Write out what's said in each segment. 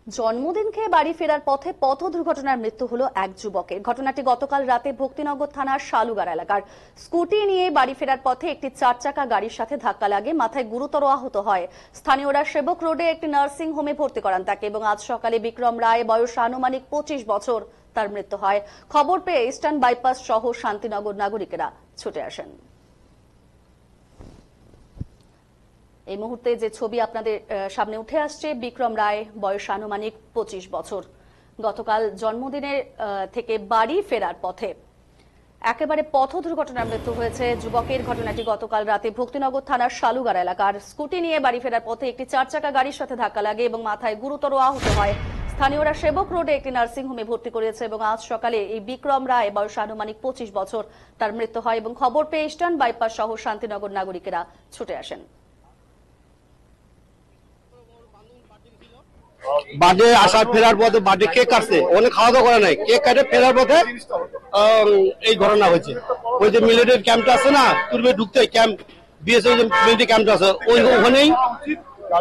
জন্মদিন খেয়ে বাড়ি ফেরার পথে পথ দুর্ঘটনার মৃত্যু হলো এক যুবকের। ঘটনাটি গতকাল রাতে ভক্তিনগর থানার শালুগার এলাকার। স্কুটি নিয়ে বাড়ি ফেরার পথে একটি 4 চাকা গাড়ির সাথে ধাক্কা লাগে, মাথায় গুরুতর আহত হয়। স্থানীয়রা সেবক রোডে একটি নার্সিং হোমে ভর্তি করান তাকে এবং আজ সকালে বিক্রম রায়, বয়স আনুমানিক 25 বছর, তার মৃত্যু হয়। খবর পেয়ে ইস্টার্ন বাইপাস সহ শান্তিনগর নাগরিকেরা ছুটে আসেন। এই মুহূর্তে যে ছবি আপনাদের সামনে উঠে আসছে, বিক্রম রায়, বয়স আনুমানিক 25 বছর, গতকাল জন্মদিনের থেকে বাড়ি ফেরার পথে একেবারে পথ দুর্ঘটনার মৃত্যু হয়েছে যুবকের। ঘটনাটি গতকাল রাতে ভক্তিনগর থানার শালুগার এলাকার। স্কুটি নিয়ে বাড়ি ফেরার পথে একটি 4 চাকা গাড়ির সাথে ধাক্কা লাগে এবং মাথায় গুরুতর আহত হয়। স্থানীয়রা সেবক রোডে একটি নার্সিং হোমে ভর্তি করেছে এবং আজ সকালে এই বিক্রম রায়, বয়স আনুমানিক 25 বছর, তার মৃত্যু হয় এবং খবর পেয়ে ইস্টার্ন বাইপাস সহ শান্তিনগর নাগরিকেরা ছুটে আসেন। বাড়ি আসার ফেরার পথে বাড়ি কেক কাটছে, ওখানে খাওয়া দাওয়া করে নাই, কেক কাটে ফেরার পথে এই ঘটনা হয়েছে। ওই যে মিলিটারি ক্যাম্পটা আছে না, পূর্বে ঢুকতে ক্যাম্প বিএসএফ মিলিটারি ক্যাম্পটা আছে, ওখানেই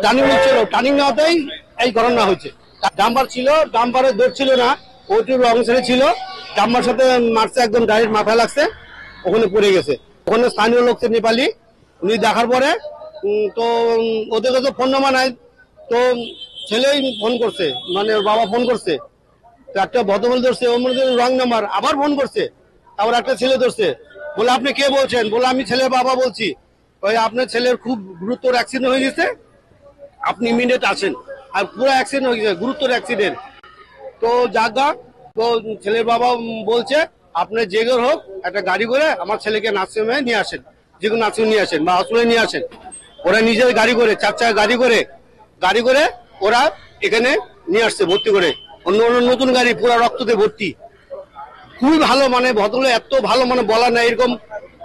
টার্নিং ছিল, টার্নিং নেওয়াতেই এই ঘটনা হয়েছে। ডাম্পার ছিল, ডাম্পারে দৌড় ছিল না, ওইটি রং সাইডে ছিল, ডাম্পার সাথে মারছে, একদম ডাইরেক্ট মাথায় লাগছে, ওখানে পড়ে গেছে। ওখানে স্থানীয় লোক নেপালি, উনি দেখার পরে তো ওদের কাছে ফোন নাম্বার নাই, তো ছেলেই ফোন করছে, মানে ওর বাবা ফোন করছে, তো একটা ভদ্রমহিলা ধরছে, ওর মধ্যে রং নাম্বার, আবার ফোন করছে, তারপর একটা ছেলে ধরছে, বলে আপনি কে বলছেন? বলে আমি ছেলের বাবা বলছি, ওই আপনার ছেলের খুব গুরুতর অ্যাক্সিডেন্ট হয়ে গেছে, আপনি ইমিডিয়েট আসেন। আর পুরো অ্যাক্সিডেন্ট হয়ে গেছে, গুরুতর অ্যাক্সিডেন্ট। তো যাগা, তো ছেলের বাবা বলছে আপনার যে করে হোক একটা গাড়ি করে আমার ছেলেকে নার্সিংহোমে নিয়ে আসেন, যে কোনো নার্সিং নিয়ে আসেন বা হসপিটালে নিয়ে আসেন। ওরা নিজের গাড়ি করে, 4 চাকা গাড়ি করে ওরা এখানে নিয়ে আসছে ভর্তি করে, অন্য অন্য নতুন গাড়ি পুরো রক্ততে ভর্তি। খুবই ভালো, মানে ভদ্রলোক এত ভালো, মানে বলার না, এরকম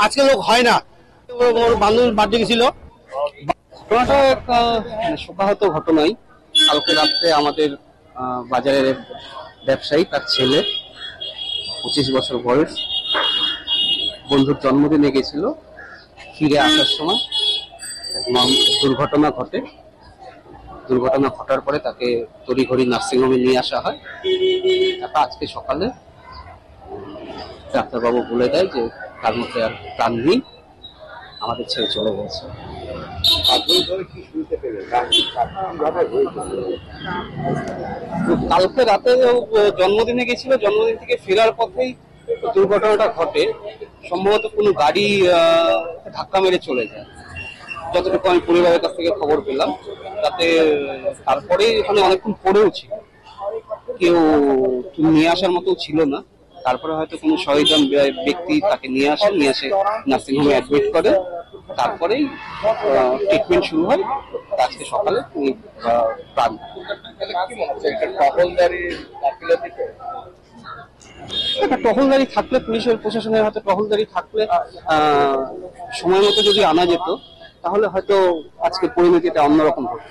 আজকে লোক হয় না। ওর বান্ধবীর বার্থডে গেছিল। ঘটনাটা একটা শোকাহত ঘটনাই। কালকে রাত্রে আমাদের বাজারের ব্যবসায়ী, তার ছেলে 25 বছর বয়স, বন্ধুর জন্মদিনে গেছিল, ফিরে আসার সময় দুর্ঘটনা ঘটে। দুর্ঘটনা ঘটার পরে তাকে তড়িঘড়ি নার্সিংহোমে নিয়ে আসা হয়। তারপর আজকে সকালে ডাক্তারবাবু বলে দেয় যে তার মধ্যে আর প্রাণ নেই, আমাদের ছেড়ে চলে গেছে। কালকে রাতে জন্মদিনে গেছিল, জন্মদিন থেকে ফেরার পথেই দুর্ঘটনাটা ঘটে। সম্ভবত কোনো গাড়ি ধাক্কা মেরে চলে যায়, যতটুকু আমি পরিবারের কাছ থেকে খবর পেলাম। তাতে তারপরে এখানে অনেকক্ষণ পড়েও ছিল, কেউ নিয়ে আসার মতো ছিল না। তারপরে হয়তো কোনো সহৃদয় ব্যক্তি তাকে নিয়ে আসে নার্সিংহোমে অ্যাডমিট করে, তারপরেই ট্রিটমেন্ট শুরু হয়। আজকে সকালে তিনি প্রাণ। টহলদারি থাকলে, পুলিশের প্রশাসনের হাতে টহলদারি থাকলে সময় মতো যদি আনা যেত, তাহলে হয়তো আজকে পরিণতিটা অন্যরকম হতো।